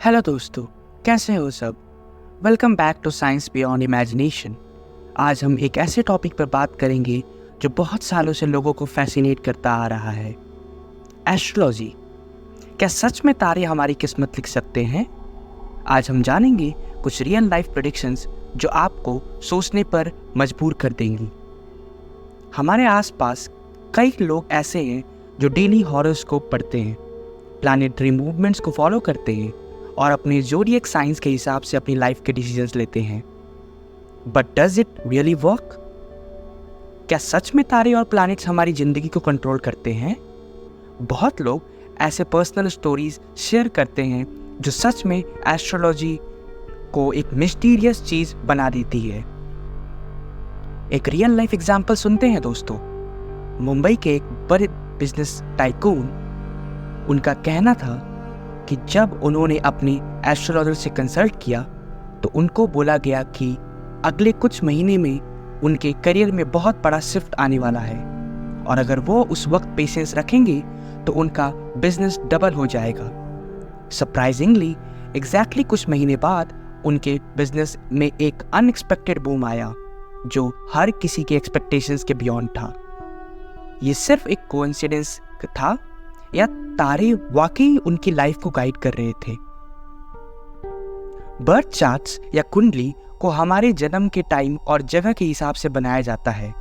Hello दोस्तों, कैसे हो सब। Welcome back to science beyond imagination. आज हम एक ऐसे टॉपिक पर बात करेंगे जो बहुत सालों से लोगों को फैसिनेट करता आ रहा है, एस्ट्रोलॉजी। क्या सच में तारे हमारी किस्मत लिख सकते हैं? आज हम जानेंगे कुछ रियल लाइफ प्रेडिक्शंस जो आपको सोचने पर मजबूर कर देंगी। हमारे आसपास कई लोग ऐसे हैं जो डेली हॉरोस्कोप पढ़ते हैं, प्लैनेटरी मूवमेंट्स को फॉलो करते हैं और अपने ज़ोडिएक साइंस के हिसाब से अपनी लाइफ के डिसीजंस लेते हैं। But does it really work? क्या सच में तारे और प्लैनेट्स हमारी ज़िंदगी को कंट्रोल करते हैं? बहुत लोग ऐसे पर्सनल स्टोरीज शेयर करते हैं जो सच में एस्ट्रोलॉजी को एक मिस्टीरियस चीज़ बना देती है। एक रियल लाइफ एग्जाम्पल सुनते हैं दोस्तों। मुंबई के एक बड़े बिजनेस टाइकून, उनका कहना था कि जब उन्होंने अपनी एस्ट्रोलॉजर से कंसल्ट किया तो उनको बोला गया कि अगले कुछ महीने में उनके करियर में बहुत बड़ा शिफ्ट आने वाला है और अगर वो उस वक्त पेशेंस रखेंगे तो उनका बिजनेस डबल हो जाएगा। सरप्राइजिंगली एग्जैक्टली कुछ महीने बाद उनके बिजनेस में एक अनएक्सपेक्टेड बूम आया जो हर किसी के एक्सपेक्टेशंस के बियॉन्ड था। ये सिर्फ एक कोइंसिडेंस था या तारे वाकई उनकी लाइफ को गाइड कर रहे थे? बर्थ चार्ट्स या कुंडली को हमारे जन्म के टाइम और जगह के हिसाब से बनाया जाता है।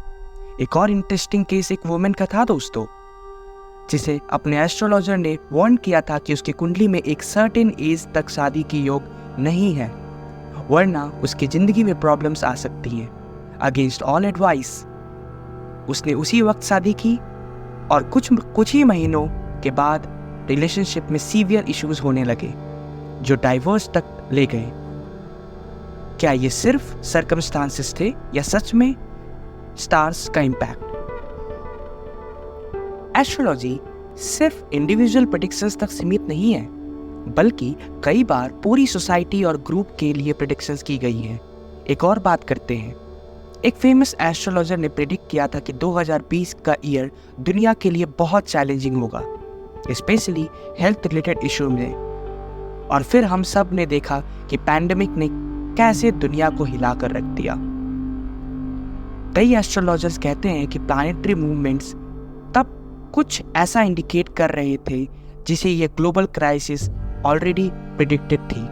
एक और इंटरेस्टिंग केस एक वुमेन का था दोस्तों, जिसे अपने एस्ट्रोलॉजर ने वार्न किया था कि उसकी कुंडली में एक सर्टेन एज तक शादी की योग नहीं है, वरना उसकी जिंदगी में प्रॉब्लम्स आ सकती हैं। अगेंस्ट ऑल एडवाइस उसने उसी वक्त शादी की और कुछ ही महीनों के बाद रिलेशनशिप में सीवियर इश्यूज होने लगे जो डाइवोर्स तक ले गए। क्या ये सिर्फ सर्कमस्टांसेस थे या सच में स्टार्स का इम्पैक्ट? एस्ट्रोलॉजी सिर्फ इंडिविजुअल प्रेडिक्शंस तक सीमित नहीं है, बल्कि कई बार पूरी सोसाइटी और ग्रुप के लिए प्रेडिक्शंस की गई हैं। एक और बात करते हैं। एक फेमस एस्ट्रोलॉजर ने प्रेडिक्ट किया था कि 2020 का ईयर दुनिया के लिए बहुत चैलेंजिंग होगा, स्पेशली हेल्थ रिलेटेड इशू में। और फिर हम सब ने देखा कि पैंडेमिक ने कैसे दुनिया को हिला कर रख दिया। कई एस्ट्रोलॉजर्स कहते हैं कि प्लैनेटरी मूवमेंट्स तब कुछ ऐसा इंडिकेट कर रहे थे जिसे ये ग्लोबल क्राइसिस ऑलरेडी प्रेडिक्टेड थी।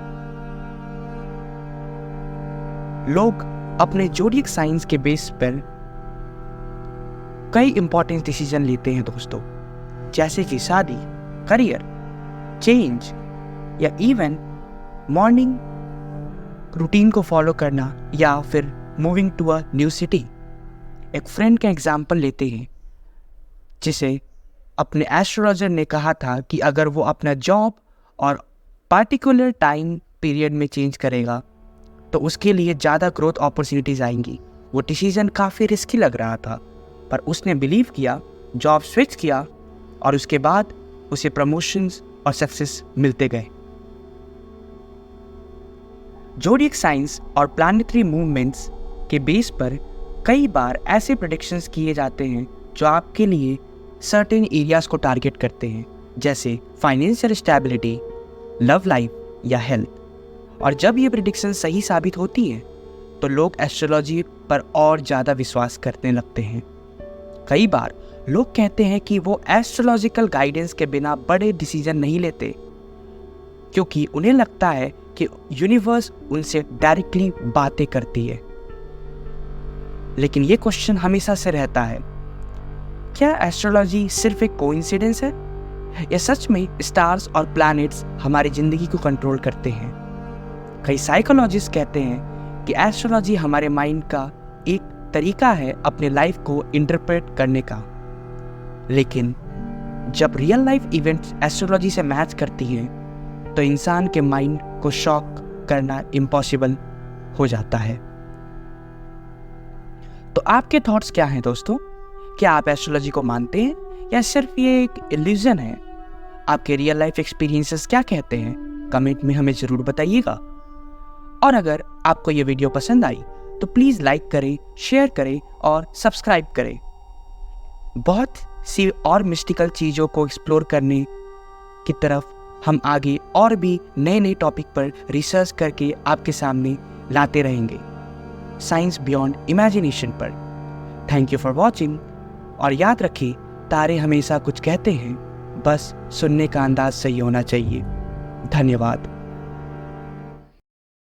लोग अपने ज़ोडिएक साइंस के बेस पर कई इंपॉर्टेंट डिसीजन लेते हैं दोस्तों, जैसे कि शादी, करियर चेंज या इवन मॉर्निंग रूटीन को फॉलो करना या फिर moving to a new city. एक फ्रेंड का एग्जांपल लेते हैं, जिसे अपने एस्ट्रोलॉजर ने कहा था कि अगर वो अपना जॉब और पार्टिकुलर टाइम पीरियड में चेंज करेगा तो उसके लिए ज़्यादा ग्रोथ अपॉर्चुनिटीज़ आएंगी। वो डिसीजन काफ़ी रिस्की लग रहा था, पर उसने बिलीव किया, जॉब स्विच किया और उसके बाद उसे प्रमोशंस और सक्सेस मिलते गए। ज़ोडिएक साइंस और प्लैनेटरी मूवमेंट्स के बेस पर कई बार ऐसे प्रेडिक्शंस किए जाते हैं जो आपके लिए सर्टेन एरियाज को टारगेट करते हैं, जैसे फाइनेंशियल स्टेबिलिटी, लव लाइफ या हेल्थ। और जब ये प्रेडिक्शन सही साबित होती हैं तो लोग एस्ट्रोलॉजी पर और ज़्यादा विश्वास करने लगते हैं। कई बार लोग कहते हैं कि वो एस्ट्रोलॉजिकल गाइडेंस के बिना बड़े डिसीजन नहीं लेते, क्योंकि उन्हें लगता है कि यूनिवर्स उनसे डायरेक्टली बातें करती है। लेकिन ये क्वेश्चन हमेशा से रहता है, क्या एस्ट्रोलॉजी सिर्फ एक कोइंसिडेंस है या सच में स्टार्स और प्लैनेट्स हमारी ज़िंदगी को कंट्रोल करते हैं? कई साइकोलॉजिस्ट कहते हैं कि एस्ट्रोलॉजी हमारे माइंड का एक तरीका है अपने लाइफ को इंटरप्रेट करने का, लेकिन जब रियल लाइफ इवेंट्स एस्ट्रोलॉजी से मैच करती हैं तो इंसान के माइंड को शॉक करना इम्पॉसिबल हो जाता है। तो आपके थॉट्स क्या हैं दोस्तों? क्या आप एस्ट्रोलॉजी को मानते हैं या सिर्फ ये एक इल्यूजन है? आपके रियल लाइफ एक्सपीरियंसेस क्या कहते हैं? कमेंट में हमें ज़रूर बताइएगा। और अगर आपको ये वीडियो पसंद आई तो प्लीज़ लाइक करें, शेयर करें और सब्सक्राइब करें। बहुत सी और मिस्टिकल चीज़ों को एक्सप्लोर करने की तरफ हम आगे और भी नए नए टॉपिक पर रिसर्च करके आपके सामने लाते रहेंगे साइंस बियॉन्ड इमेजिनेशन पर। Thank you for watching. और याद रखिए, तारे हमेशा कुछ कहते हैं, बस सुनने का अंदाज सही होना चाहिए। धन्यवाद।